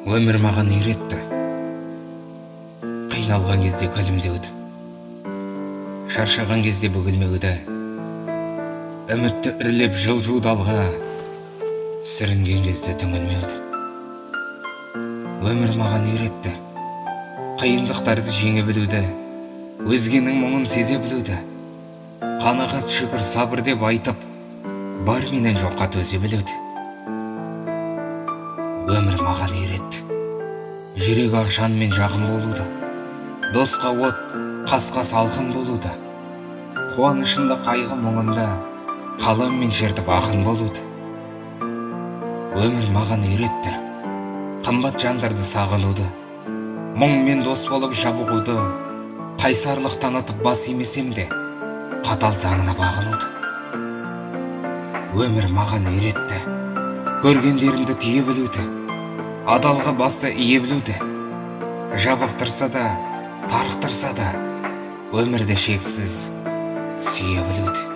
Өмір маған үйретті. Қиналған кезде күлімдеуді, шаршаған кезде бөгелмеуді, үмітті үрлеп жылжуды алға, сүрінген кезде түңілмеуді. Өмір маған үйретті. Қиындықтарды жеңе білуді, өзгенің мұңын сезе білуді, қанағат шүкір сабыр деп айтып, бар менен жоққа төзе білуді. Өмір маған үйретті. Жүрек ақшанмен жақын болуды, досқа от, қасқа салқын болуды, қуанышында қайғы мұңында қаламмен шертіп ақын болуды. Өмір маған үйретті. Қымбат жандарды сағынуды, мұңмен дос болып жабығуды, қайсарлық танытып бас имесем де, қатал заңына бағынуды. Өмір маған үйретті. Көргендерімді түйе білуді, адалға басты ие білуді, жабықтырса да, тарықтырса да, өмірді шексіз сүйе білуді.